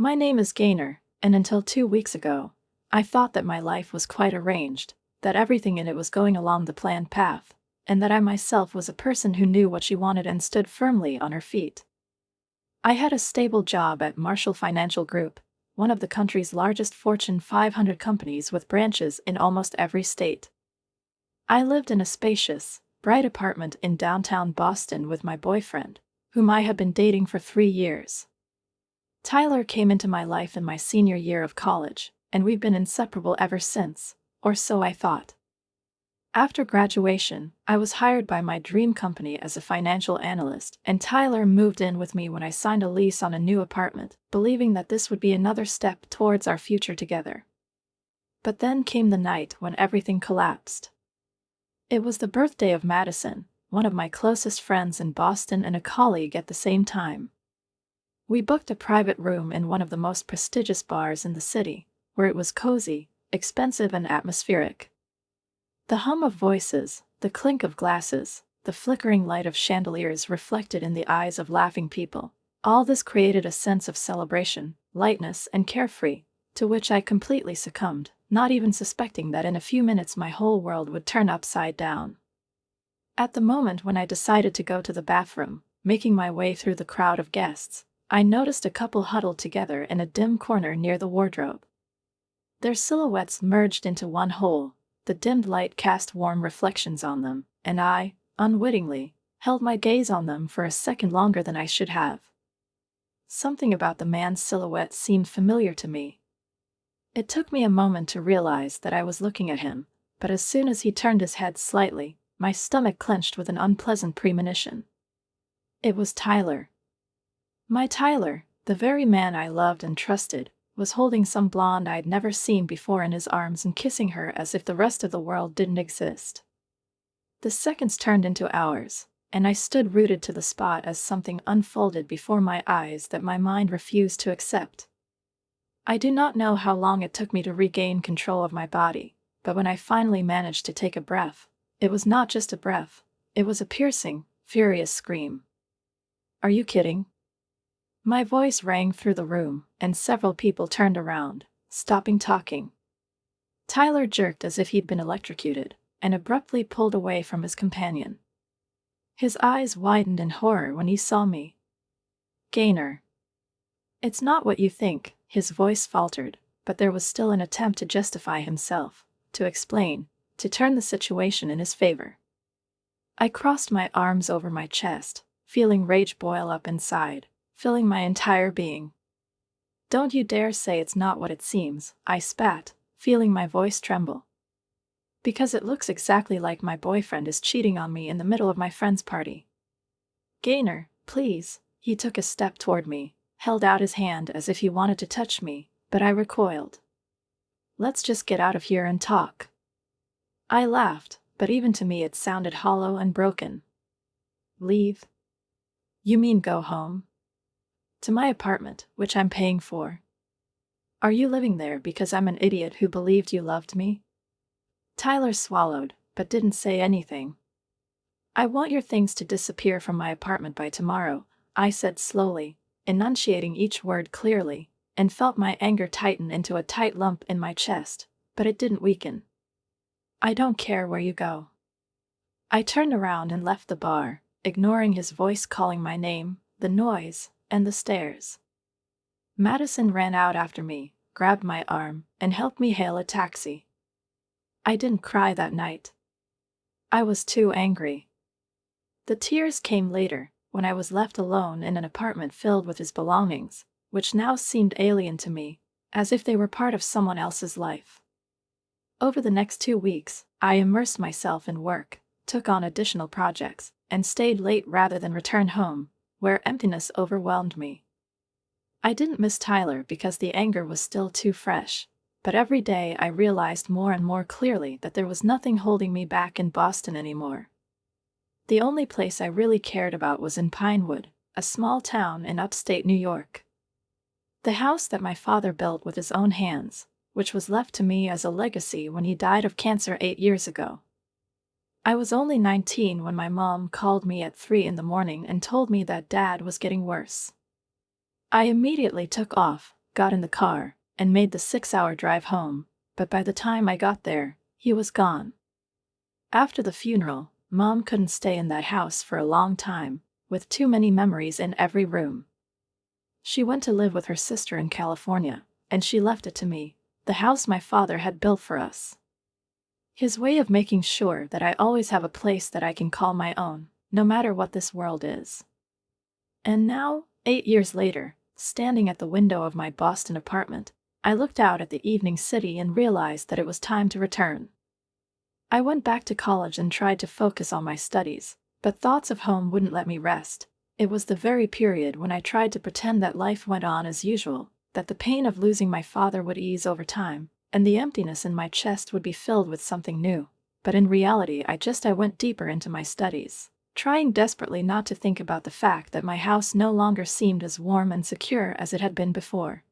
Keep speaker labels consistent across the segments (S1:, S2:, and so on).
S1: My name is Gaynor, and until 2 weeks ago, I thought that my life was quite arranged, that everything in it was going along the planned path, and that I myself was a person who knew what she wanted and stood firmly on her feet. I had a stable job at Marshall Financial Group, one of the country's largest Fortune 500 companies with branches in almost every state. I lived in a spacious, bright apartment in downtown Boston with my boyfriend, whom I had been dating for 3 years. Tyler came into my life in my senior year of college, and we've been inseparable ever since, or so I thought. After graduation, I was hired by my dream company as a financial analyst, and Tyler moved in with me when I signed a lease on a new apartment, believing that this would be another step towards our future together. But then came the night when everything collapsed. It was the birthday of Madison, one of my closest friends in Boston and a colleague at the same time. We booked a private room in one of the most prestigious bars in the city, where it was cozy, expensive and atmospheric. The hum of voices, the clink of glasses, the flickering light of chandeliers reflected in the eyes of laughing people, all this created a sense of celebration, lightness and carefree, to which I completely succumbed, not even suspecting that in a few minutes my whole world would turn upside down. At the moment when I decided to go to the bathroom, making my way through the crowd of guests, I noticed a couple huddled together in a dim corner near the wardrobe. Their silhouettes merged into one whole, the dimmed light cast warm reflections on them, and I, unwittingly, held my gaze on them for a second longer than I should have. Something about the man's silhouette seemed familiar to me. It took me a moment to realize that I was looking at him, but as soon as he turned his head slightly, my stomach clenched with an unpleasant premonition. It was Tyler. My Tyler, the very man I loved and trusted, was holding some blonde I'd never seen before in his arms and kissing her as if the rest of the world didn't exist. The seconds turned into hours, and I stood rooted to the spot as something unfolded before my eyes that my mind refused to accept. I do not know how long it took me to regain control of my body, but when I finally managed to take a breath, it was not just a breath, it was a piercing, furious scream. "Are you kidding?" My voice rang through the room, and several people turned around, stopping talking. Tyler jerked as if he'd been electrocuted, and abruptly pulled away from his companion. His eyes widened in horror when he saw me. "Gaynor." "It's not what you think," his voice faltered, but there was still an attempt to justify himself, to explain, to turn the situation in his favor. I crossed my arms over my chest, feeling rage boil up inside, filling my entire being. "Don't you dare say it's not what it seems," I spat, feeling my voice tremble. "Because it looks exactly like my boyfriend is cheating on me in the middle of my friend's party." "Gaynor, please." He took a step toward me, held out his hand as if he wanted to touch me, but I recoiled. "Let's just get out of here and talk." I laughed, but even to me it sounded hollow and broken. "Leave? You mean go home? To my apartment, which I'm paying for? Are you living there because I'm an idiot who believed you loved me?" Tyler swallowed, but didn't say anything. "I want your things to disappear from my apartment by tomorrow," I said slowly, enunciating each word clearly, and felt my anger tighten into a tight lump in my chest, but it didn't weaken. "I don't care where you go." I turned around and left the bar, ignoring his voice calling my name, the noise, and the stares. Madison ran out after me, grabbed my arm, and helped me hail a taxi. I didn't cry that night. I was too angry. The tears came later, when I was left alone in an apartment filled with his belongings, which now seemed alien to me, as if they were part of someone else's life. Over the next 2 weeks, I immersed myself in work, took on additional projects, and stayed late rather than return home, where emptiness overwhelmed me. I didn't miss Tyler because the anger was still too fresh, but every day I realized more and more clearly that there was nothing holding me back in Boston anymore. The only place I really cared about was in Pinewood, a small town in upstate New York. The house that my father built with his own hands, which was left to me as a legacy when he died of cancer 8 years ago. I was only 19 when my mom called me at 3 in the morning and told me that Dad was getting worse. I immediately took off, got in the car, and made the 6-hour drive home, but by the time I got there, he was gone. After the funeral, Mom couldn't stay in that house for a long time, with too many memories in every room. She went to live with her sister in California, and she left it to me, the house my father had built for us. His way of making sure that I always have a place that I can call my own, no matter what this world is. And now, 8 years later, standing at the window of my Boston apartment, I looked out at the evening city and realized that it was time to return. I went back to college and tried to focus on my studies, but thoughts of home wouldn't let me rest. It was the very period when I tried to pretend that life went on as usual, that the pain of losing my father would ease over time, and the emptiness in my chest would be filled with something new. But in reality, I went deeper into my studies, trying desperately not to think about the fact that my house no longer seemed as warm and secure as it had been before.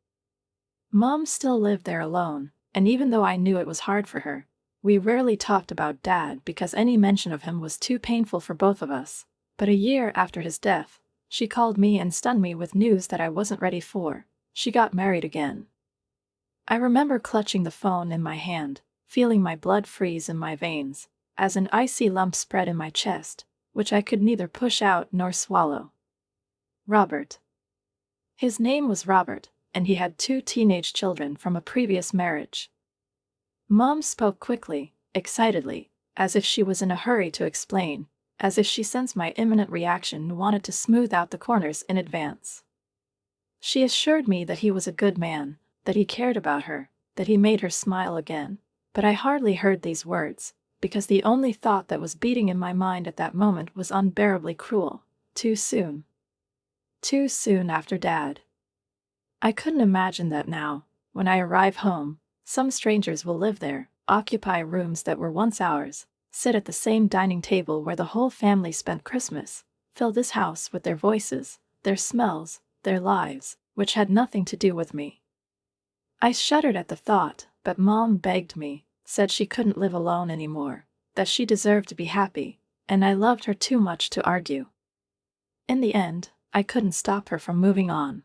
S1: Mom still lived there alone, and even though I knew it was hard for her, we rarely talked about Dad because any mention of him was too painful for both of us. But a year after his death, she called me and stunned me with news that I wasn't ready for. She got married again. I remember clutching the phone in my hand, feeling my blood freeze in my veins, as an icy lump spread in my chest, which I could neither push out nor swallow. Robert. His name was Robert, and he had 2 teenage children from a previous marriage. Mom spoke quickly, excitedly, as if she was in a hurry to explain, as if she sensed my imminent reaction and wanted to smooth out the corners in advance. She assured me that he was a good man, that he cared about her, that he made her smile again, but I hardly heard these words, because the only thought that was beating in my mind at that moment was unbearably cruel. Too soon. Too soon after Dad. I couldn't imagine that now, when I arrive home, some strangers will live there, occupy rooms that were once ours, sit at the same dining table where the whole family spent Christmas, fill this house with their voices, their smells, their lives, which had nothing to do with me. I shuddered at the thought, but Mom begged me, said she couldn't live alone anymore, that she deserved to be happy, and I loved her too much to argue. In the end, I couldn't stop her from moving on.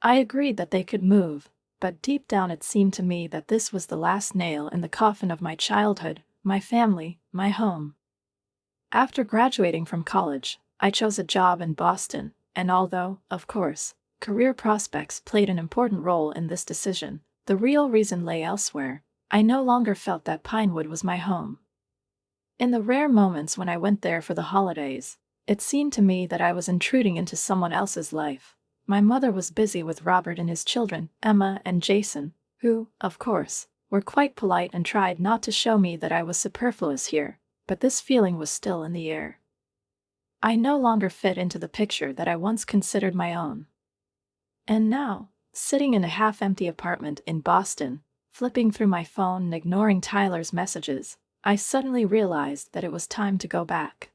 S1: I agreed that they could move, but deep down it seemed to me that this was the last nail in the coffin of my childhood, my family, my home. After graduating from college, I chose a job in Boston, and although, of course, career prospects played an important role in this decision, the real reason lay elsewhere. I no longer felt that Pinewood was my home. In the rare moments when I went there for the holidays, it seemed to me that I was intruding into someone else's life. My mother was busy with Robert and his children, Emma and Jason, who, of course, were quite polite and tried not to show me that I was superfluous here, but this feeling was still in the air. I no longer fit into the picture that I once considered my own. And now, sitting in a half-empty apartment in Boston, flipping through my phone and ignoring Tyler's messages, I suddenly realized that it was time to go back.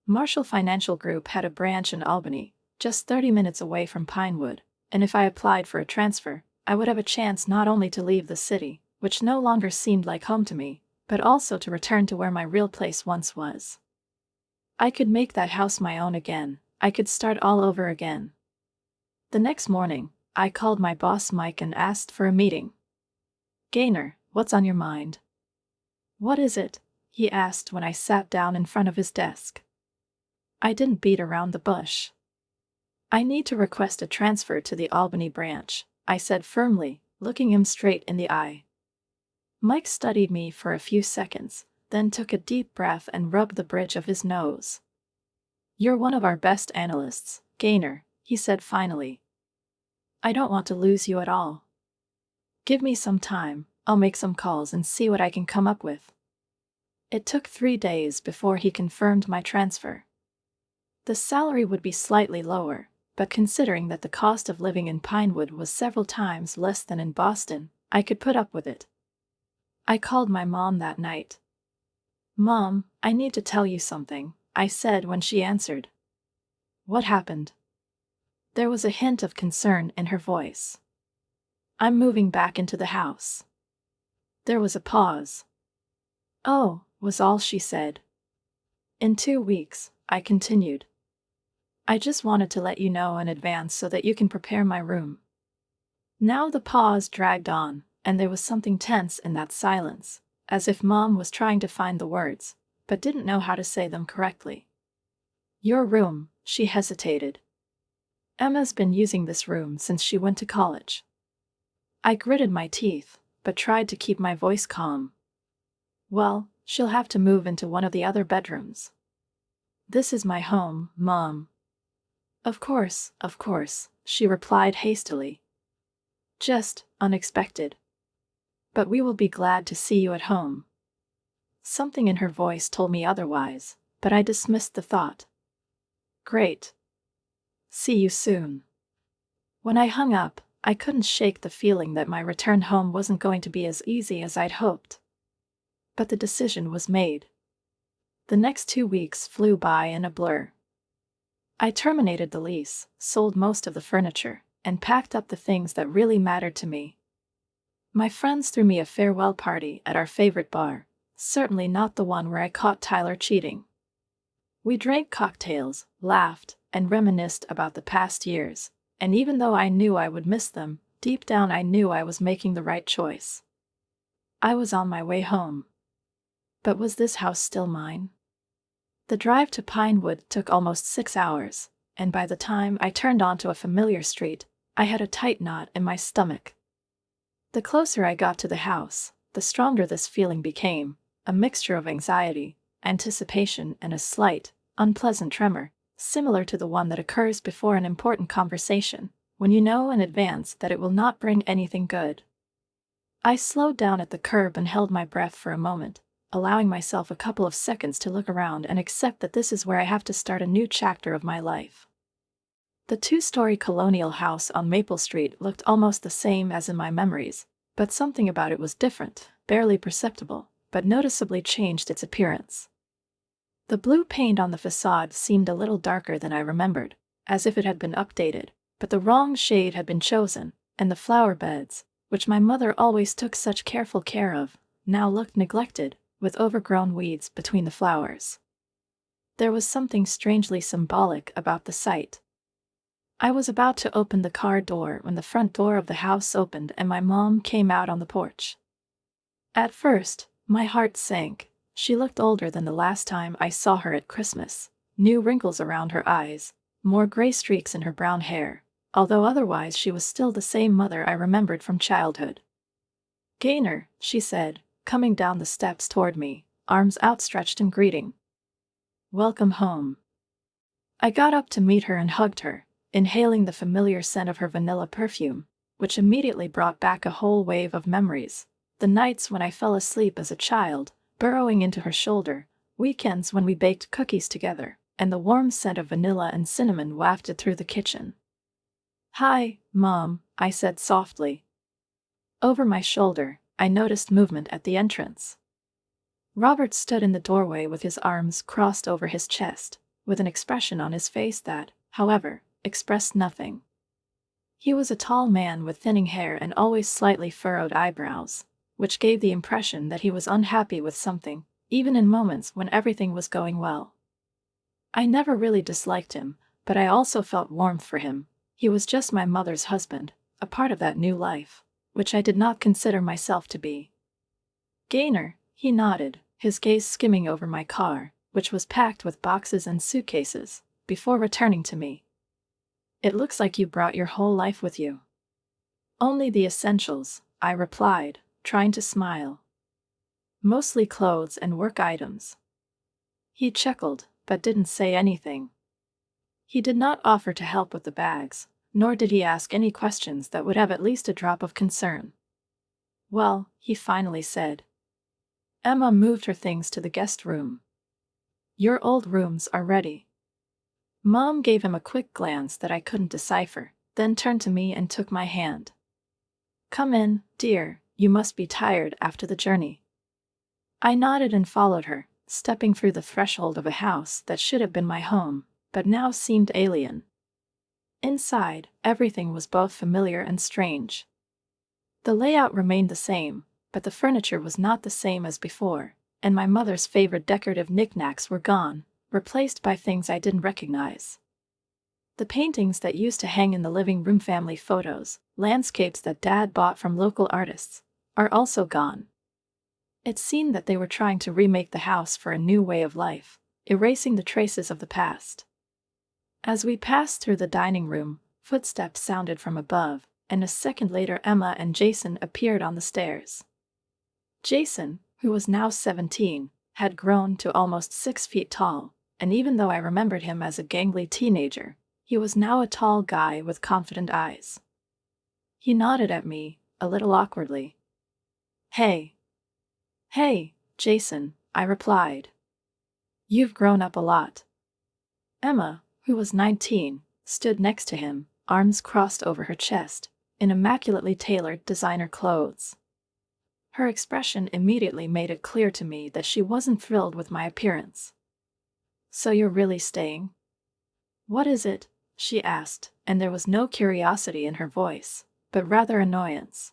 S1: Marshall Financial Group had a branch in Albany, just 30 minutes away from Pinewood, and if I applied for a transfer, I would have a chance not only to leave the city, which no longer seemed like home to me, but also to return to where my real place once was. I could make that house my own again. I could start all over again. The next morning, I called my boss Mike and asked for a meeting. "Gaynor, what's on your mind?" "What is it?" he asked when I sat down in front of his desk. I didn't beat around the bush. "I need to request a transfer to the Albany branch," I said firmly, looking him straight in the eye. Mike studied me for a few seconds, then took a deep breath and rubbed the bridge of his nose. "You're one of our best analysts, Gaynor," he said finally. "I don't want to lose you at all. Give me some time, I'll make some calls and see what I can come up with." It took 3 days before he confirmed my transfer. The salary would be slightly lower, but considering that the cost of living in Pinewood was several times less than in Boston, I could put up with it. I called my mom that night. "Mom, I need to tell you something," I said when she answered. "What happened?" There was a hint of concern in her voice. "I'm moving back into the house." There was a pause. "Oh," was all she said. "In 2 weeks," I continued. "I just wanted to let you know in advance so that you can prepare my room." Now the pause dragged on, and there was something tense in that silence, as if Mom was trying to find the words, but didn't know how to say them correctly. Your room, she hesitated. Emma's been using this room since she went to college. I gritted my teeth, but tried to keep my voice calm. Well, she'll have to move into one of the other bedrooms. This is my home, Mom. Of course, she replied hastily. Just unexpected. But we will be glad to see you at home. Something in her voice told me otherwise, but I dismissed the thought. Great. See you soon. When I hung up, I couldn't shake the feeling that my return home wasn't going to be as easy as I'd hoped. But the decision was made. The next 2 weeks flew by in a blur. I terminated the lease, sold most of the furniture, and packed up the things that really mattered to me. My friends threw me a farewell party at our favorite bar, certainly not the one where I caught Tyler cheating. We drank cocktails, laughed, and reminisced about the past years, and even though I knew I would miss them, deep down I knew I was making the right choice. I was on my way home. But was this house still mine? The drive to Pinewood took almost 6 hours, and by the time I turned onto a familiar street, I had a tight knot in my stomach. The closer I got to the house, the stronger this feeling became, a mixture of anxiety, anticipation, and a slight, unpleasant tremor, similar to the one that occurs before an important conversation, when you know in advance that it will not bring anything good. I slowed down at the curb and held my breath for a moment, allowing myself a couple of seconds to look around and accept that this is where I have to start a new chapter of my life. The 2-story colonial house on Maple Street looked almost the same as in my memories, but something about it was different, barely perceptible, but noticeably changed its appearance. The blue paint on the facade seemed a little darker than I remembered, as if it had been updated, but the wrong shade had been chosen, and the flower beds, which my mother always took such careful care of, now looked neglected, with overgrown weeds between the flowers. There was something strangely symbolic about the site. I was about to open the car door when the front door of the house opened and my mom came out on the porch. At first, my heart sank. She looked older than the last time I saw her at Christmas, new wrinkles around her eyes, more gray streaks in her brown hair, although otherwise she was still the same mother I remembered from childhood. Gaynor, she said, coming down the steps toward me, arms outstretched in greeting. Welcome home. I got up to meet her and hugged her, inhaling the familiar scent of her vanilla perfume, which immediately brought back a whole wave of memories. The nights when I fell asleep as a child, burrowing into her shoulder, weekends when we baked cookies together, and the warm scent of vanilla and cinnamon wafted through the kitchen. Hi, Mom, I said softly. Over my shoulder, I noticed movement at the entrance. Robert stood in the doorway with his arms crossed over his chest, with an expression on his face that, however, expressed nothing. He was a tall man with thinning hair and always slightly furrowed eyebrows, which gave the impression that he was unhappy with something, even in moments when everything was going well. I never really disliked him, but I also felt warmth for him. He was just my mother's husband, a part of that new life, which I did not consider myself to be. Gaynor, he nodded, his gaze skimming over my car, which was packed with boxes and suitcases, before returning to me. It looks like you brought your whole life with you. Only the essentials, I replied, trying to smile. Mostly clothes and work items. He chuckled, but didn't say anything. He did not offer to help with the bags, nor did he ask any questions that would have at least a drop of concern. Well, he finally said. Emma moved her things to the guest room. Your old rooms are ready. Mom gave him a quick glance that I couldn't decipher, then turned to me and took my hand. Come in, dear, you must be tired after the journey. I nodded and followed her, stepping through the threshold of a house that should have been my home, but now seemed alien. Inside, everything was both familiar and strange. The layout remained the same, but the furniture was not the same as before, and my mother's favorite decorative knickknacks were gone, replaced by things I didn't recognize. The paintings that used to hang in the living room, family photos, landscapes that Dad bought from local artists, are also gone. It seemed that they were trying to remake the house for a new way of life, erasing the traces of the past. As we passed through the dining room, footsteps sounded from above, and a second later Emma and Jason appeared on the stairs. Jason, who was now 17, had grown to almost 6 feet tall, and even though I remembered him as a gangly teenager, he was now a tall guy with confident eyes. He nodded at me, a little awkwardly. "Hey." "Hey, Jason," I replied. "You've grown up a lot." Emma, who was 19, stood next to him, arms crossed over her chest, in immaculately tailored designer clothes. Her expression immediately made it clear to me that she wasn't thrilled with my appearance. "So you're really staying?" "What is it?" she asked, and there was no curiosity in her voice, but rather annoyance.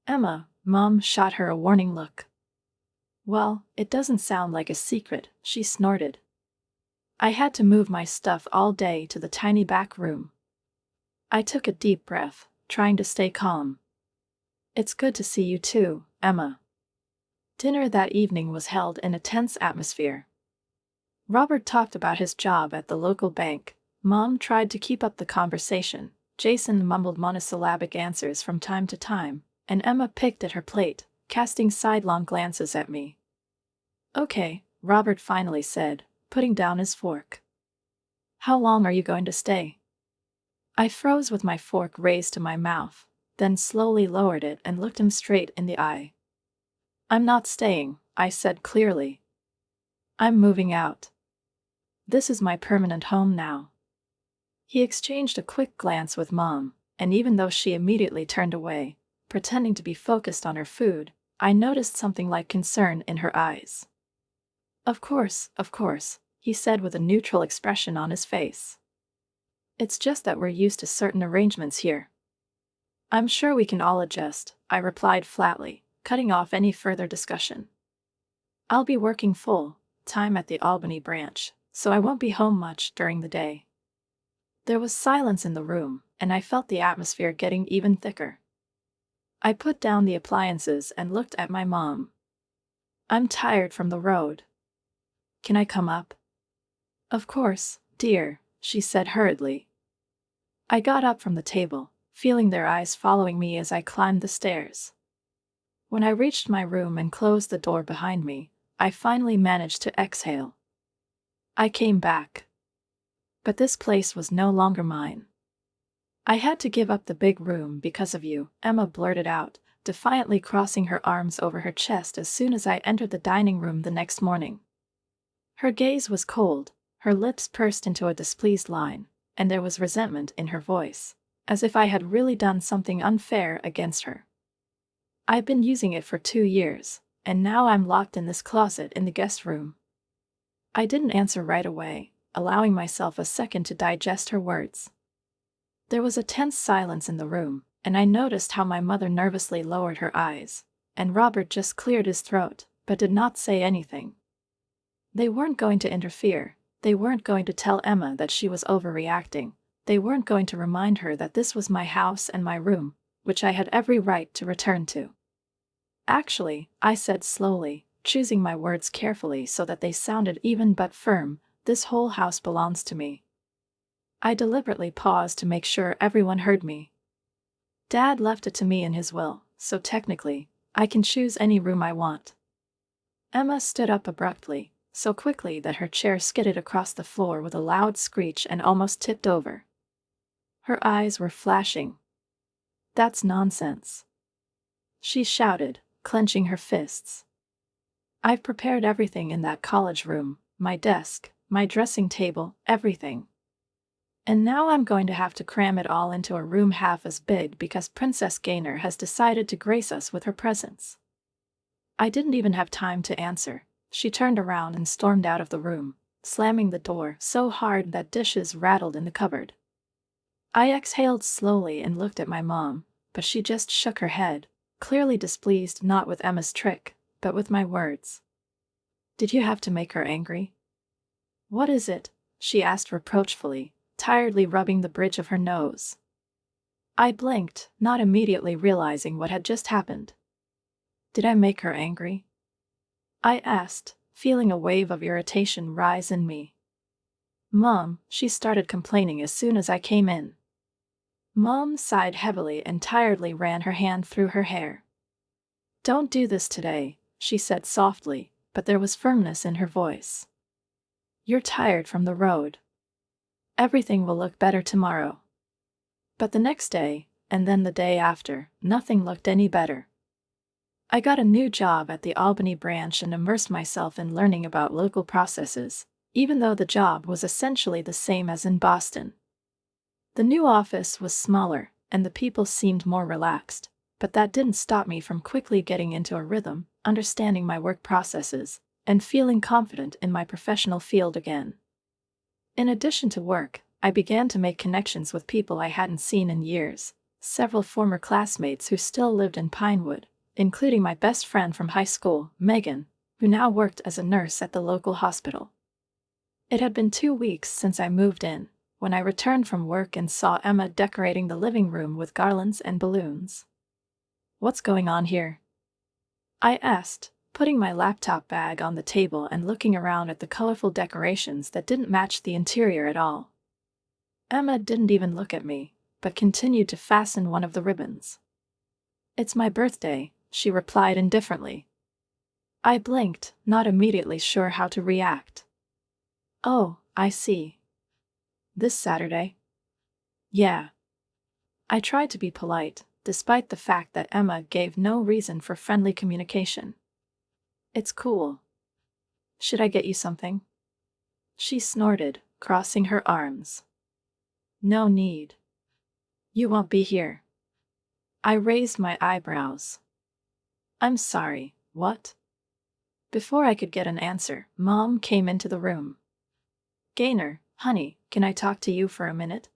S1: "Emma," Mom shot her a warning look. "Well, it doesn't sound like a secret," she snorted. I had to move my stuff all day to the tiny back room. I took a deep breath, trying to stay calm. "It's good to see you too, Emma." Dinner that evening was held in a tense atmosphere. Robert talked about his job at the local bank. Mom tried to keep up the conversation. Jason mumbled monosyllabic answers from time to time, and Emma picked at her plate, casting sidelong glances at me. "Okay," Robert finally said, putting down his fork. "How long are you going to stay?" I froze with my fork raised to my mouth, then slowly lowered it and looked him straight in the eye. "I'm not staying," I said clearly. "I'm moving out. This is my permanent home now." He exchanged a quick glance with Mom, and even though she immediately turned away, pretending to be focused on her food, I noticed something like concern in her eyes. Of course," he said with a neutral expression on his face. "It's just that we're used to certain arrangements here." "I'm sure we can all adjust," I replied flatly, cutting off any further discussion. "I'll be working full-time at the Albany branch, so I won't be home much during the day." There was silence in the room, and I felt the atmosphere getting even thicker. I put down the appliances and looked at my mom. "I'm tired from the road. Can I come up?" "Of course, dear," she said hurriedly. I got up from the table, feeling their eyes following me as I climbed the stairs. When I reached my room and closed the door behind me, I finally managed to exhale. I came back. But this place was no longer mine. "I had to give up the big room because of you," Emma blurted out, defiantly crossing her arms over her chest as soon as I entered the dining room the next morning. Her gaze was cold, her lips pursed into a displeased line, and there was resentment in her voice, as if I had really done something unfair against her. "I've been using it for 2 years, and now I'm locked in this closet in the guest room." I didn't answer right away, allowing myself a second to digest her words. There was a tense silence in the room, and I noticed how my mother nervously lowered her eyes, and Robert just cleared his throat, but did not say anything. They weren't going to interfere. They weren't going to tell Emma that she was overreacting. They weren't going to remind her that this was my house and my room, which I had every right to return to. "Actually," I said slowly, choosing my words carefully so that they sounded even but firm, "this whole house belongs to me." I deliberately paused to make sure everyone heard me. "Dad left it to me in his will, so technically, I can choose any room I want." Emma stood up abruptly, so quickly that her chair skidded across the floor with a loud screech and almost tipped over. Her eyes were flashing. "That's nonsense," she shouted, clenching her fists. "I've prepared everything in that college room, my desk, my dressing table, everything. And now I'm going to have to cram it all into a room half as big because Princess Gaynor has decided to grace us with her presence." I didn't even have time to answer. She turned around and stormed out of the room, slamming the door so hard that dishes rattled in the cupboard. I exhaled slowly and looked at my mom, but she just shook her head, clearly displeased not with Emma's trick, but with my words. "Did you have to make her angry?" "What is it?" she asked reproachfully, tiredly rubbing the bridge of her nose. I blinked, not immediately realizing what had just happened. Did I make her angry? I asked, feeling a wave of irritation rise in me. Mom, she started complaining as soon as I came in. Mom sighed heavily and tiredly ran her hand through her hair. Don't do this today, she said softly, but there was firmness in her voice. You're tired from the road. Everything will look better tomorrow. But the next day, and then the day after, nothing looked any better. I got a new job at the Albany branch and immersed myself in learning about local processes, even though the job was essentially the same as in Boston. The new office was smaller, and the people seemed more relaxed, but that didn't stop me from quickly getting into a rhythm, understanding my work processes, and feeling confident in my professional field again. In addition to work, I began to make connections with people I hadn't seen in years, several former classmates who still lived in Pinewood, including my best friend from high school, Megan, who now worked as a nurse at the local hospital. It had been 2 weeks since I moved in, when I returned from work and saw Emma decorating the living room with garlands and balloons. What's going on here? I asked, putting my laptop bag on the table and looking around at the colorful decorations that didn't match the interior at all. Emma didn't even look at me, but continued to fasten one of the ribbons. It's my birthday, she replied indifferently. I blinked, not immediately sure how to react. Oh, I see. This Saturday? Yeah. I tried to be polite, despite the fact that Emma gave no reason for friendly communication. It's cool. Should I get you something? She snorted, crossing her arms. No need. You won't be here. I raised my eyebrows. I'm sorry, what? Before I could get an answer, Mom came into the room. Gaynor, honey, can I talk to you for a minute?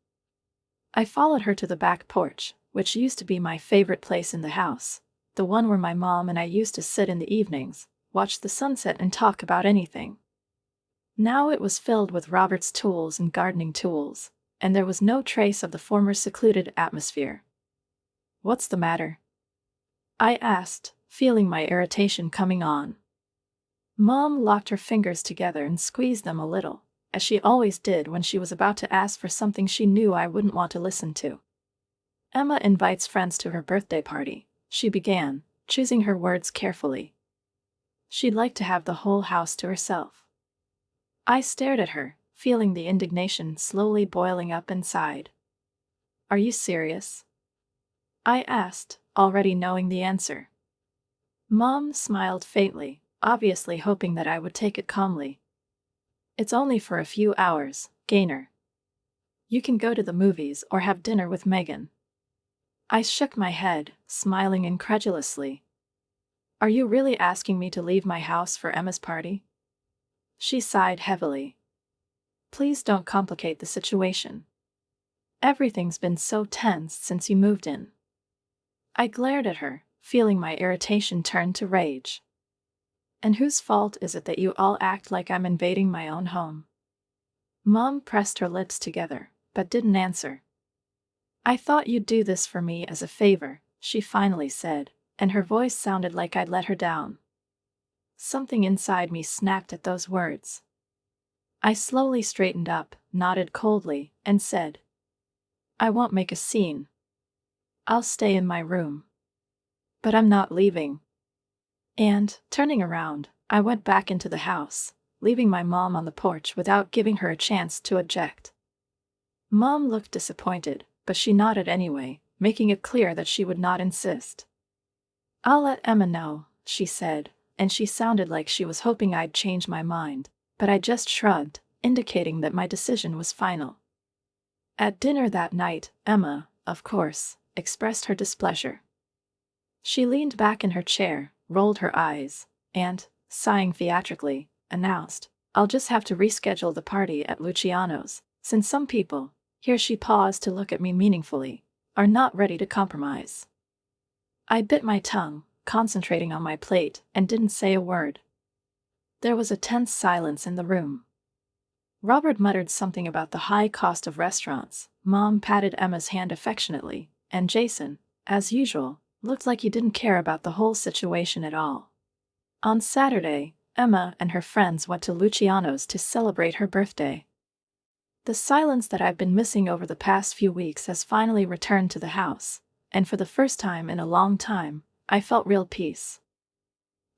S1: I followed her to the back porch, which used to be my favorite place in the house, the one where my mom and I used to sit in the evenings, watch the sunset and talk about anything. Now it was filled with Robert's tools and gardening tools, and there was no trace of the former secluded atmosphere. What's the matter? I asked, feeling my irritation coming on. Mom locked her fingers together and squeezed them a little, as she always did when she was about to ask for something she knew I wouldn't want to listen to. Emma invites friends to her birthday party, she began, choosing her words carefully. She'd like to have the whole house to herself. I stared at her, feeling the indignation slowly boiling up inside. Are you serious? I asked, already knowing the answer. Mom smiled faintly, obviously hoping that I would take it calmly. It's only for a few hours, Gaynor. You can go to the movies or have dinner with Megan. I shook my head, smiling incredulously. Are you really asking me to leave my house for Emma's party? She sighed heavily. Please don't complicate the situation. Everything's been so tense since you moved in. I glared at her, feeling my irritation turn to rage. And whose fault is it that you all act like I'm invading my own home? Mom pressed her lips together, but didn't answer. I thought you'd do this for me as a favor, she finally said, and her voice sounded like I'd let her down. Something inside me snapped at those words. I slowly straightened up, nodded coldly, and said, I won't make a scene. I'll stay in my room. But I'm not leaving. And, turning around, I went back into the house, leaving my mom on the porch without giving her a chance to object. Mom looked disappointed, but she nodded anyway, making it clear that she would not insist. I'll let Emma know, she said, and she sounded like she was hoping I'd change my mind, but I just shrugged, indicating that my decision was final. At dinner that night, Emma, of course, expressed her displeasure. She leaned back in her chair, rolled her eyes, and, sighing theatrically, announced, I'll just have to reschedule the party at Luciano's, since some people, here she paused to look at me meaningfully, are not ready to compromise. I bit my tongue, concentrating on my plate, and didn't say a word. There was a tense silence in the room. Robert muttered something about the high cost of restaurants. Mom patted Emma's hand affectionately, and Jason, as usual, looked like he didn't care about the whole situation at all. On Saturday, Emma and her friends went to Luciano's to celebrate her birthday. The silence that I've been missing over the past few weeks has finally returned to the house, and for the first time in a long time, I felt real peace.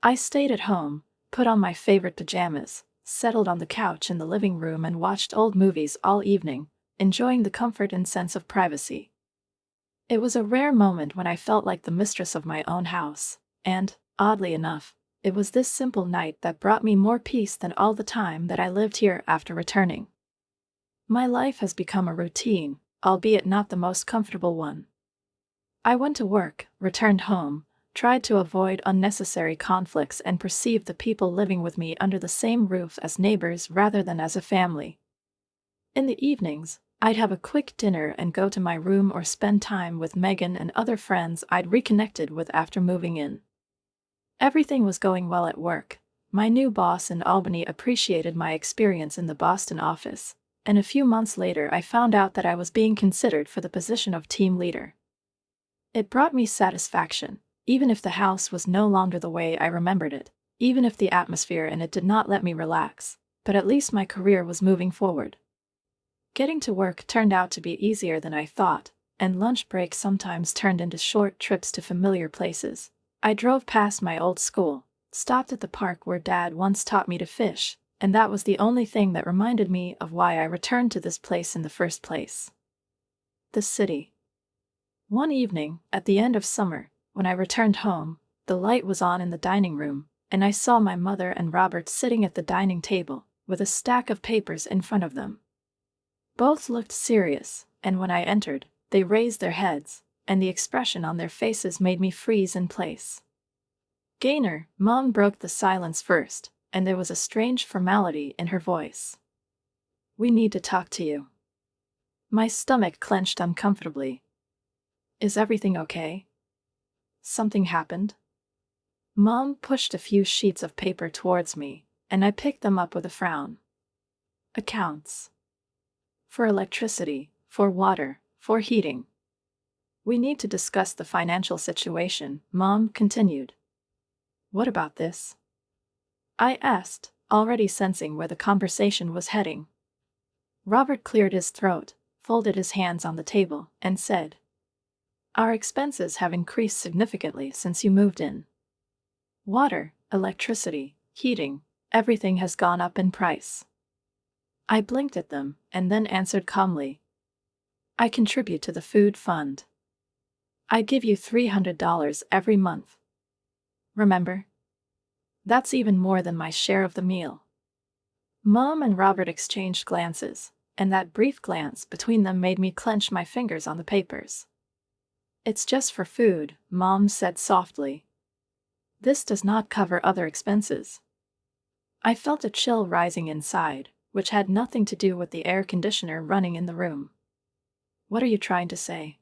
S1: I stayed at home, put on my favorite pajamas, settled on the couch in the living room and watched old movies all evening, enjoying the comfort and sense of privacy. It was a rare moment when I felt like the mistress of my own house, and, oddly enough, it was this simple night that brought me more peace than all the time that I lived here after returning. My life has become a routine, albeit not the most comfortable one. I went to work, returned home, tried to avoid unnecessary conflicts and perceived the people living with me under the same roof as neighbors rather than as a family. In the evenings, I'd have a quick dinner and go to my room or spend time with Megan and other friends I'd reconnected with after moving in. Everything was going well at work. My new boss in Albany appreciated my experience in the Boston office, and a few months later I found out that I was being considered for the position of team leader. It brought me satisfaction, even if the house was no longer the way I remembered it, even if the atmosphere in it did not let me relax, but at least my career was moving forward. Getting to work turned out to be easier than I thought, and lunch breaks sometimes turned into short trips to familiar places. I drove past my old school, stopped at the park where Dad once taught me to fish, and that was the only thing that reminded me of why I returned to this place in the first place. The city. One evening, at the end of summer, when I returned home, the light was on in the dining room, and I saw my mother and Robert sitting at the dining table, with a stack of papers in front of them. Both looked serious, and when I entered, they raised their heads, and the expression on their faces made me freeze in place. "Gaynor," Mom broke the silence first, and there was a strange formality in her voice. "We need to talk to you." My stomach clenched uncomfortably. "Is everything okay? Something happened?" Mom pushed a few sheets of paper towards me, and I picked them up with a frown. "Accounts. For electricity, for water, for heating. We need to discuss the financial situation," Mom continued. "What about this?" I asked, already sensing where the conversation was heading. Robert cleared his throat, folded his hands on the table, and said, "Our expenses have increased significantly since you moved in. Water, electricity, heating, everything has gone up in price." I blinked at them, and then answered calmly, "I contribute to the food fund. I give you $300 every month. Remember? That's even more than my share of the meal." Mom and Robert exchanged glances, and that brief glance between them made me clench my fingers on the papers. "It's just for food," Mom said softly. "This does not cover other expenses." I felt a chill rising inside, which had nothing to do with the air conditioner running in the room. "What are you trying to say?"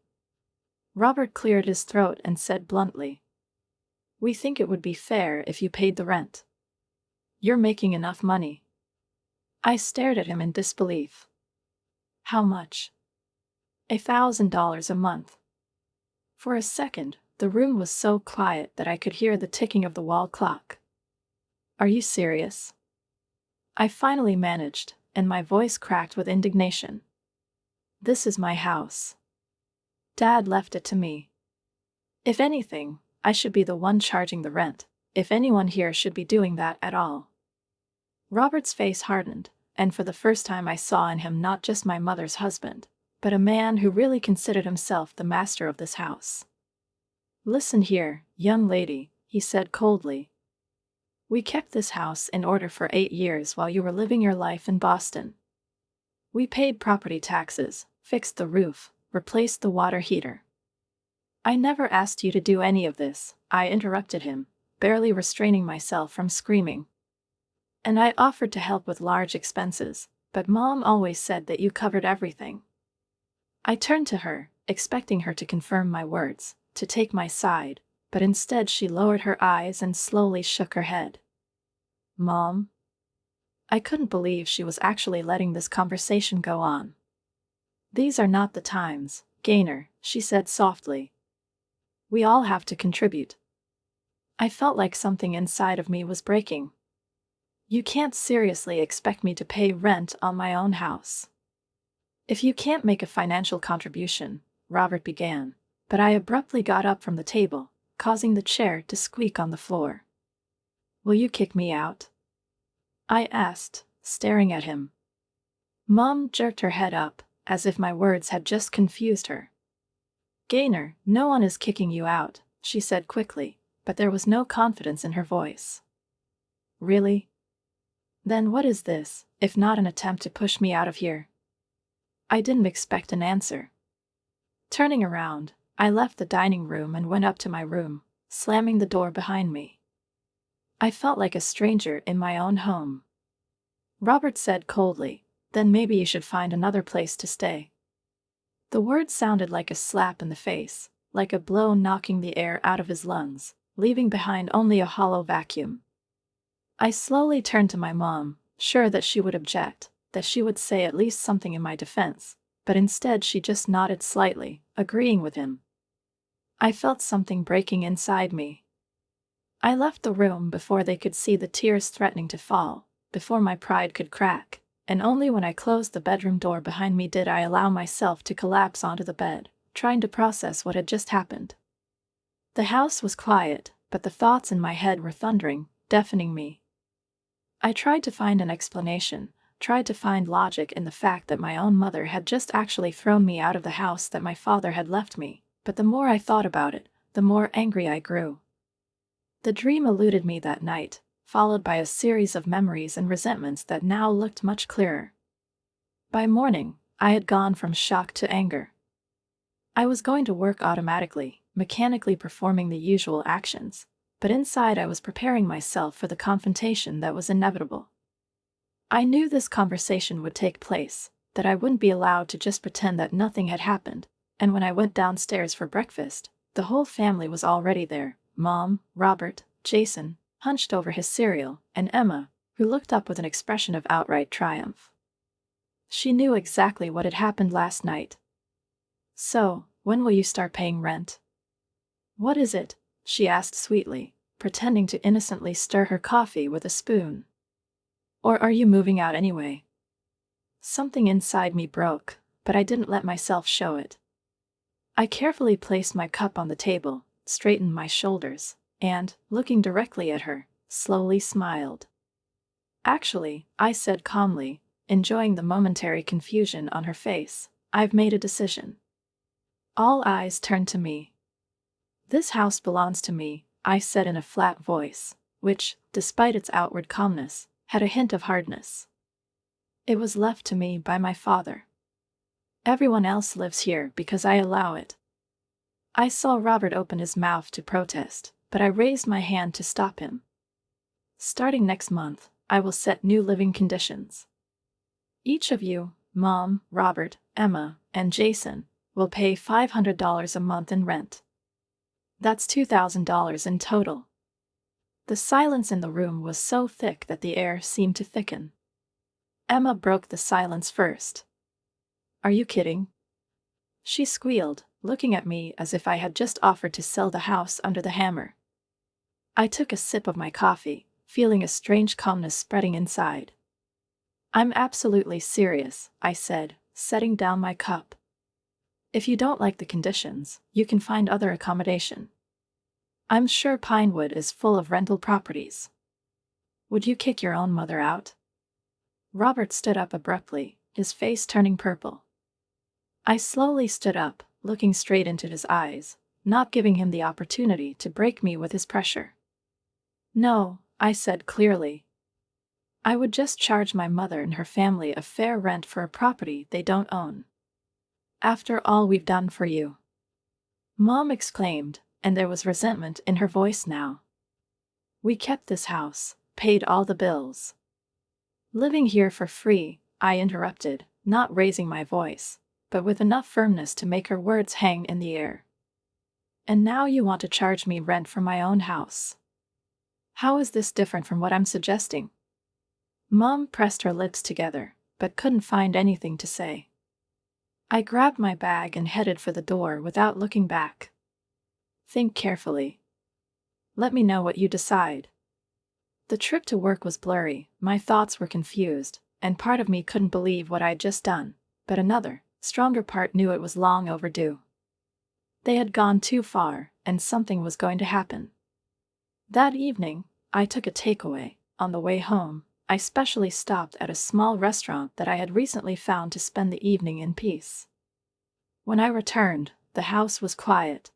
S1: Robert cleared his throat and said bluntly, "We think it would be fair if you paid the rent. You're making enough money." I stared at him in disbelief. "How much?" $1,000 a month." For a second, the room was so quiet that I could hear the ticking of the wall clock. "Are you serious?" I finally managed, and my voice cracked with indignation. "This is my house. Dad left it to me. If anything, I should be the one charging the rent, if anyone here should be doing that at all." Robert's face hardened, and for the first time I saw in him not just my mother's husband, but a man who really considered himself the master of this house. "Listen here, young lady," he said coldly. "We kept this house in order for 8 years while you were living your life in Boston. We paid property taxes, fixed the roof, replaced the water heater. I never asked you to do any of this," I interrupted him, barely restraining myself from screaming. "And I offered to help with large expenses, but Mom always said that you covered everything." I turned to her, expecting her to confirm my words, to take my side, but instead she lowered her eyes and slowly shook her head. "Mom?" I couldn't believe she was actually letting this conversation go on. "These are not the times, Gaynor," she said softly. "We all have to contribute." I felt like something inside of me was breaking. "You can't seriously expect me to pay rent on my own house." "If you can't make a financial contribution," Robert began, but I abruptly got up from the table, causing the chair to squeak on the floor. "Will you kick me out?" I asked, staring at him. Mom jerked her head up, as if my words had just confused her. "Gaynor, no one is kicking you out," she said quickly, but there was no confidence in her voice. "Really? Then what is this, if not an attempt to push me out of here?" I didn't expect an answer. Turning around, I left the dining room and went up to my room, slamming the door behind me. I felt like a stranger in my own home. Robert said coldly, "Then maybe you should find another place to stay." The word sounded like a slap in the face, like a blow knocking the air out of his lungs, leaving behind only a hollow vacuum. I slowly turned to my mom, sure that she would object, that she would say at least something in my defense, but instead she just nodded slightly, agreeing with him. I felt something breaking inside me. I left the room before they could see the tears threatening to fall, before my pride could crack, and only when I closed the bedroom door behind me did I allow myself to collapse onto the bed, trying to process what had just happened. The house was quiet, but the thoughts in my head were thundering, deafening me. I tried to find an explanation, tried to find logic in the fact that my own mother had just actually thrown me out of the house that my father had left me, but the more I thought about it, the more angry I grew. The dream eluded me that night, followed by a series of memories and resentments that now looked much clearer. By morning, I had gone from shock to anger. I was going to work automatically, mechanically performing the usual actions, but inside I was preparing myself for the confrontation that was inevitable. I knew this conversation would take place, that I wouldn't be allowed to just pretend that nothing had happened, and when I went downstairs for breakfast, the whole family was already there: Mom, Robert, Jason, hunched over his cereal, and Emma, who looked up with an expression of outright triumph. She knew exactly what had happened last night. "So, when will you start paying rent?" "What is it?" she asked sweetly, pretending to innocently stir her coffee with a spoon. "Or are you moving out anyway?" Something inside me broke, but I didn't let myself show it. I carefully placed my cup on the table, straightened my shoulders, and, looking directly at her, slowly smiled. "Actually," I said calmly, enjoying the momentary confusion on her face, "I've made a decision." All eyes turned to me. "This house belongs to me," I said in a flat voice, which, despite its outward calmness, had a hint of hardness. "It was left to me by my father. Everyone else lives here because I allow it." I saw Robert open his mouth to protest, but I raised my hand to stop him. "Starting next month, I will set new living conditions. Each of you, Mom, Robert, Emma, and Jason, will pay $500 a month in rent. That's $2,000 in total." The silence in the room was so thick that the air seemed to thicken. Emma broke the silence first. "Are you kidding?" she squealed, looking at me as if I had just offered to sell the house under the hammer. I took a sip of my coffee, feeling a strange calmness spreading inside. "I'm absolutely serious," I said, setting down my cup. "If you don't like the conditions, you can find other accommodation. I'm sure Pinewood is full of rental properties." "Would you kick your own mother out?" Robert stood up abruptly, his face turning purple. I slowly stood up, looking straight into his eyes, not giving him the opportunity to break me with his pressure. "No," I said clearly. "I would just charge my mother and her family a fair rent for a property they don't own. After all we've done for you." Mom exclaimed, and there was resentment in her voice now. "We kept this house, paid all the bills." "Living here for free," I interrupted, not raising my voice, but with enough firmness to make her words hang in the air. "And now you want to charge me rent for my own house. How is this different from what I'm suggesting?" Mom pressed her lips together, but couldn't find anything to say. I grabbed my bag and headed for the door without looking back. Think carefully. Let me know what you decide. The trip to work was blurry, my thoughts were confused, and part of me couldn't believe what I'd just done, but another, stronger part knew it was long overdue. They had gone too far, and something was going to happen. That evening, I took a takeaway. On the way home, I specially stopped at a small restaurant that I had recently found to spend the evening in peace. When I returned, the house was quiet.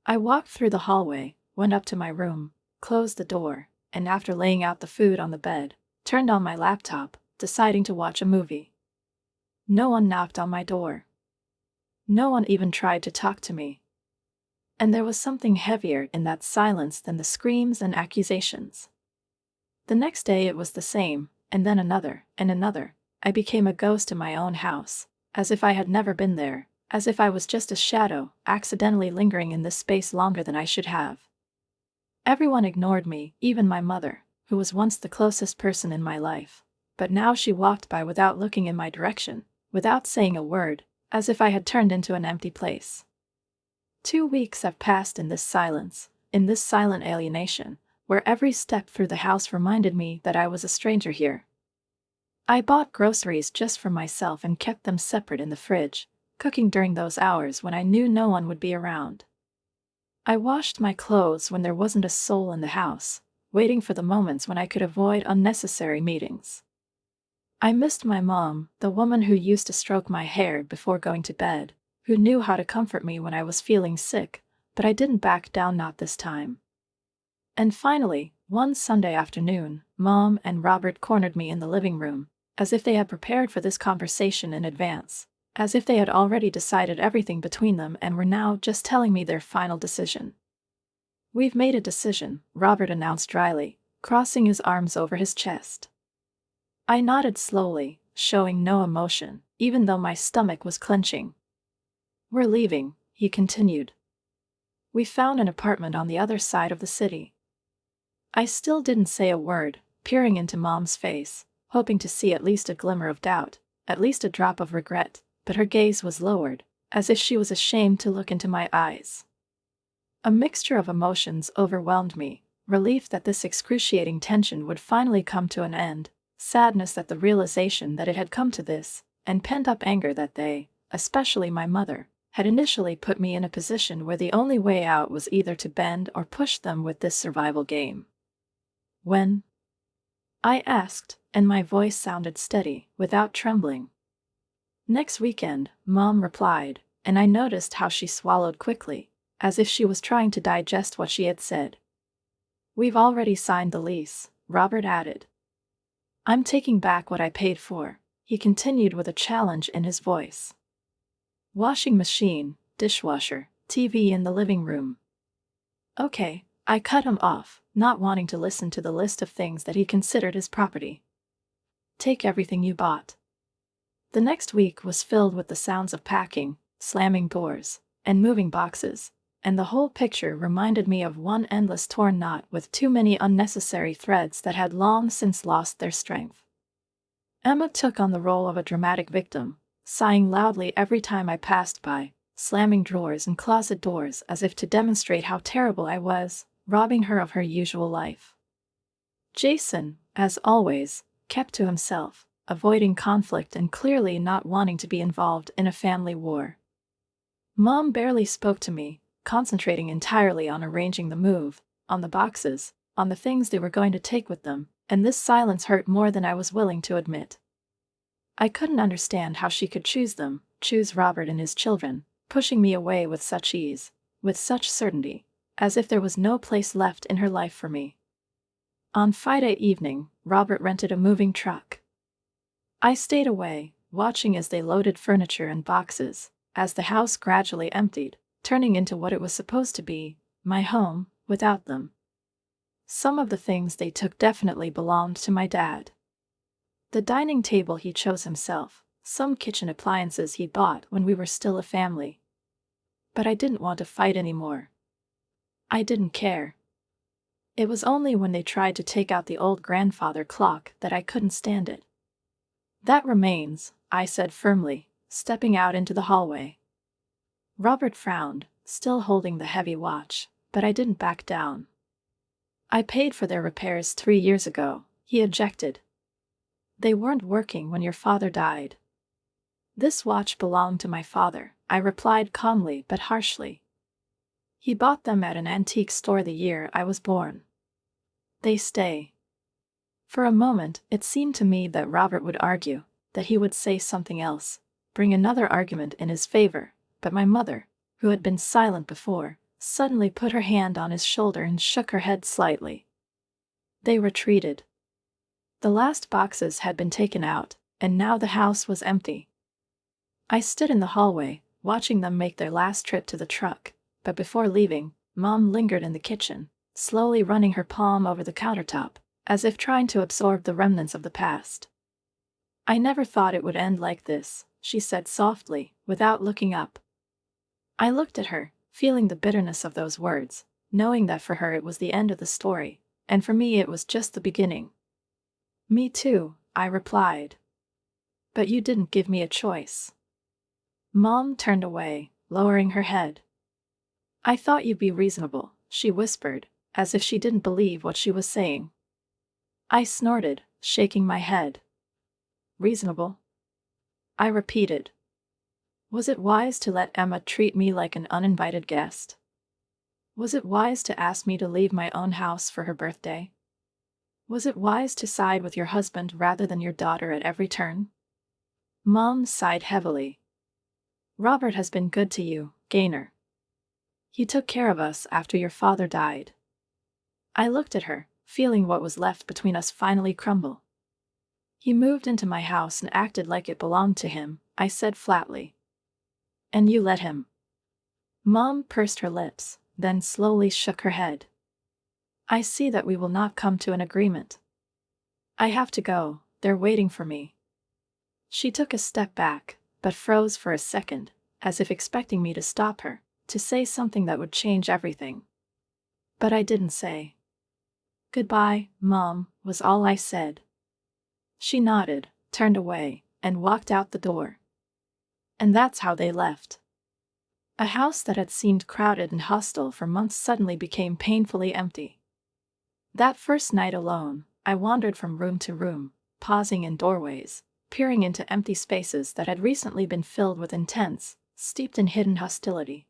S1: I walked through the hallway, went up to my room, closed the door, and after laying out the food on the bed, turned on my laptop, deciding to watch a movie. No one knocked on my door. No one even tried to talk to me. And there was something heavier in that silence than the screams and accusations. The next day it was the same, and then another, and another. I became a ghost in my own house, as if I had never been there, as if I was just a shadow, accidentally lingering in this space longer than I should have. Everyone ignored me, even my mother, who was once the closest person in my life, but now she walked by without looking in my direction, without saying a word, as if I had turned into an empty place. 2 weeks have passed in this silence, in this silent alienation, where every step through the house reminded me that I was a stranger here. I bought groceries just for myself and kept them separate in the fridge, cooking during those hours when I knew no one would be around. I washed my clothes when there wasn't a soul in the house, waiting for the moments when I could avoid unnecessary meetings. I missed my mom, the woman who used to stroke my hair before going to bed, who knew how to comfort me when I was feeling sick, but I didn't back down, not this time. And finally, one Sunday afternoon, Mom and Robert cornered me in the living room, as if they had prepared for this conversation in advance, as if they had already decided everything between them and were now just telling me their final decision. "We've made a decision," Robert announced dryly, crossing his arms over his chest. I nodded slowly, showing no emotion, even though my stomach was clenching. "We're leaving," he continued. "We found an apartment on the other side of the city." I still didn't say a word, peering into Mom's face, hoping to see at least a glimmer of doubt, at least a drop of regret, but her gaze was lowered, as if she was ashamed to look into my eyes. A mixture of emotions overwhelmed me, relief that this excruciating tension would finally come to an end, sadness at the realization that it had come to this, and pent-up anger that they, especially my mother, had initially put me in a position where the only way out was either to bend or push them with this survival game. "When?" I asked, and my voice sounded steady, without trembling. "Next weekend," Mom replied, and I noticed how she swallowed quickly, as if she was trying to digest what she had said. "We've already signed the lease," Robert added. "I'm taking back what I paid for," he continued with a challenge in his voice. "Washing machine, dishwasher, TV in the living room." "Okay," I cut him off, not wanting to listen to the list of things that he considered his property. "Take everything you bought." The next week was filled with the sounds of packing, slamming doors, and moving boxes, and the whole picture reminded me of one endless torn knot with too many unnecessary threads that had long since lost their strength. Emma took on the role of a dramatic victim, sighing loudly every time I passed by, slamming drawers and closet doors as if to demonstrate how terrible I was, robbing her of her usual life. Jason, as always, kept to himself, avoiding conflict and clearly not wanting to be involved in a family war. Mom barely spoke to me, concentrating entirely on arranging the move, on the boxes, on the things they were going to take with them, and this silence hurt more than I was willing to admit. I couldn't understand how she could choose them, choose Robert and his children, pushing me away with such ease, with such certainty, as if there was no place left in her life for me. On Friday evening, Robert rented a moving truck. I stayed away, watching as they loaded furniture and boxes, as the house gradually emptied, turning into what it was supposed to be, my home, without them. Some of the things they took definitely belonged to my dad. The dining table he chose himself, some kitchen appliances he bought when we were still a family. But I didn't want to fight anymore. I didn't care. It was only when they tried to take out the old grandfather clock that I couldn't stand it. That remains, I said firmly, stepping out into the hallway. Robert frowned, still holding the heavy watch, but I didn't back down. I paid for their repairs 3 years ago, he objected. They weren't working when your father died. This watch belonged to my father, I replied calmly but harshly. He bought them at an antique store the year I was born. They stay. For a moment, it seemed to me that Robert would argue, that he would say something else, bring another argument in his favor, but my mother, who had been silent before, suddenly put her hand on his shoulder and shook her head slightly. They retreated. The last boxes had been taken out, and now the house was empty. I stood in the hallway, watching them make their last trip to the truck, but before leaving, Mom lingered in the kitchen, slowly running her palm over the countertop, as if trying to absorb the remnants of the past. I never thought it would end like this, she said softly, without looking up. I looked at her, feeling the bitterness of those words, knowing that for her it was the end of the story, and for me it was just the beginning. Me too, I replied. But you didn't give me a choice. Mom turned away, lowering her head. I thought you'd be reasonable, she whispered, as if she didn't believe what she was saying. I snorted, shaking my head. Reasonable? I repeated. Was it wise to let Emma treat me like an uninvited guest? Was it wise to ask me to leave my own house for her birthday? Was it wise to side with your husband rather than your daughter at every turn? Mom sighed heavily. Robert has been good to you, Gaynor. He took care of us after your father died. I looked at her, feeling what was left between us finally crumble. He moved into my house and acted like it belonged to him, I said flatly. And you let him. Mom pursed her lips, then slowly shook her head. I see that we will not come to an agreement. I have to go, they're waiting for me. She took a step back, but froze for a second, as if expecting me to stop her, to say something that would change everything. But I didn't say. Goodbye, Mom, was all I said. She nodded, turned away, and walked out the door. And that's how they left. A house that had seemed crowded and hostile for months suddenly became painfully empty. That first night alone, I wandered from room to room, pausing in doorways, peering into empty spaces that had recently been filled with intense, steeped in hidden hostility.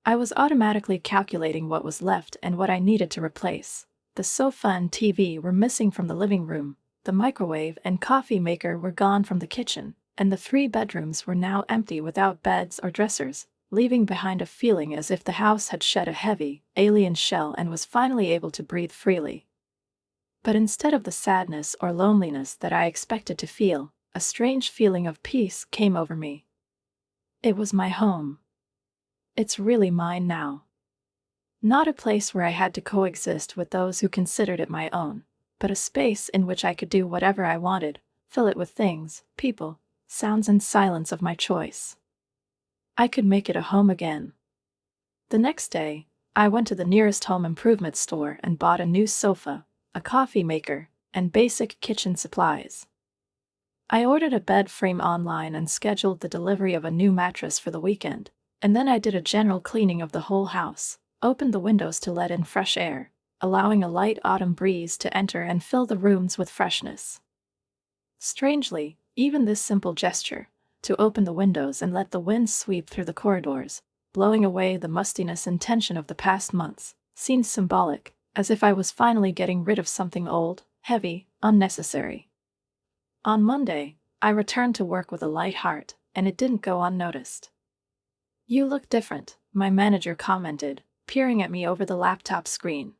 S1: I was automatically calculating what was left and what I needed to replace. The sofa and TV were missing from the living room, the microwave and coffee maker were gone from the kitchen, and the 3 bedrooms were now empty without beds or dressers, leaving behind a feeling as if the house had shed a heavy, alien shell and was finally able to breathe freely. But instead of the sadness or loneliness that I expected to feel, a strange feeling of peace came over me. It was my home. It's really mine now. Not a place where I had to coexist with those who considered it my own, but a space in which I could do whatever I wanted, fill it with things, people, sounds and silence of my choice. I could make it a home again. The next day, I went to the nearest home improvement store and bought a new sofa, a coffee maker, and basic kitchen supplies. I ordered a bed frame online and scheduled the delivery of a new mattress for the weekend, and then I did a general cleaning of the whole house, opened the windows to let in fresh air, allowing a light autumn breeze to enter and fill the rooms with freshness. Strangely, even this simple gesture, to open the windows and let the wind sweep through the corridors, blowing away the mustiness and tension of the past months, seemed symbolic, as if I was finally getting rid of something old, heavy, unnecessary. On Monday, I returned to work with a light heart, and it didn't go unnoticed. You look different, my manager commented, peering at me over the laptop screen.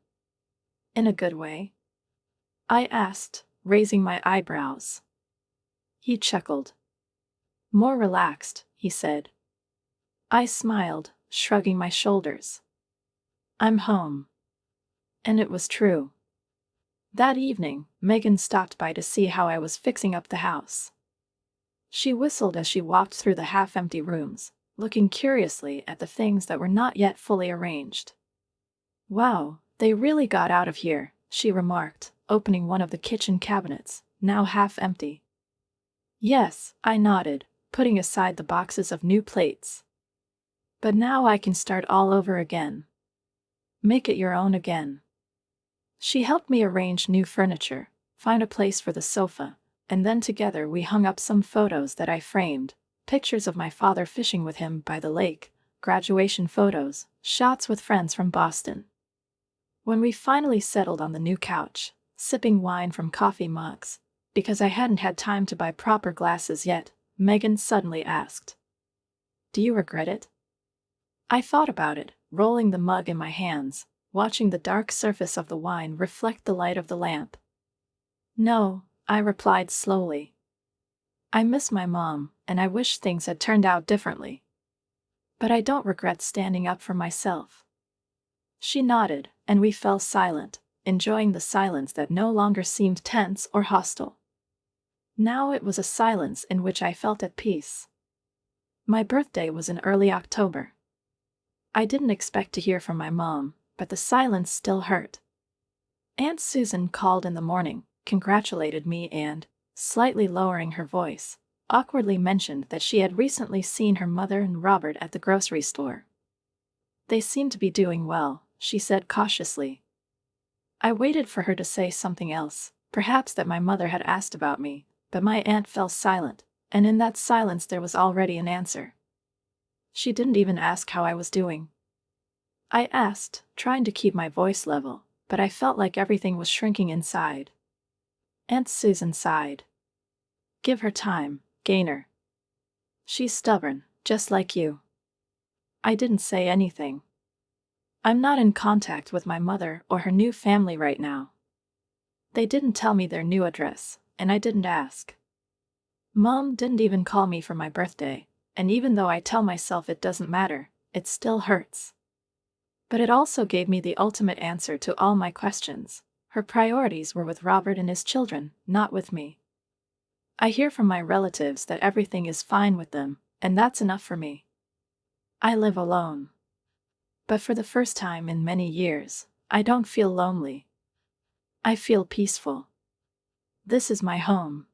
S1: In a good way? I asked, raising my eyebrows. He chuckled. More relaxed, he said. I smiled, shrugging my shoulders. I'm home. And it was true. That evening, Megan stopped by to see how I was fixing up the house. She whistled as she walked through the half-empty rooms, looking curiously at the things that were not yet fully arranged. Wow, They really got out of here, she remarked, opening one of the kitchen cabinets, now half empty. Yes, I nodded, putting aside the boxes of new plates. But now I can start all over again. Make it your own again. She helped me arrange new furniture, find a place for the sofa, and then together we hung up some photos that I framed, pictures of my father fishing with him by the lake, graduation photos, shots with friends from Boston. When we finally settled on the new couch, sipping wine from coffee mugs, because I hadn't had time to buy proper glasses yet, Megan suddenly asked, "Do you regret it?" I thought about it, rolling the mug in my hands, watching the dark surface of the wine reflect the light of the lamp. No, I replied slowly. I miss my mom, and I wish things had turned out differently. But I don't regret standing up for myself. She nodded, and we fell silent, enjoying the silence that no longer seemed tense or hostile. Now it was a silence in which I felt at peace. My birthday was in early October. I didn't expect to hear from my mom, but the silence still hurt. Aunt Susan called in the morning, congratulated me and, slightly lowering her voice, awkwardly mentioned that she had recently seen her mother and Robert at the grocery store. They seemed to be doing well, she said cautiously. I waited for her to say something else, perhaps that my mother had asked about me, but my aunt fell silent, and in that silence there was already an answer. She didn't even ask how I was doing. I asked, trying to keep my voice level, but I felt like everything was shrinking inside. Aunt Susan sighed. Give her time, Gaynor. She's stubborn, just like you. I didn't say anything. I'm not in contact with my mother or her new family right now. They didn't tell me their new address, and I didn't ask. Mom didn't even call me for my birthday, and even though I tell myself it doesn't matter, it still hurts. But it also gave me the ultimate answer to all my questions. Her priorities were with Robert and his children, not with me. I hear from my relatives that everything is fine with them, and that's enough for me. I live alone. But for the first time in many years, I don't feel lonely. I feel peaceful. This is my home.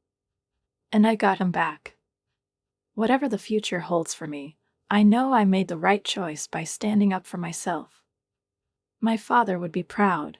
S1: And I got him back. Whatever the future holds for me, I know I made the right choice by standing up for myself. My father would be proud,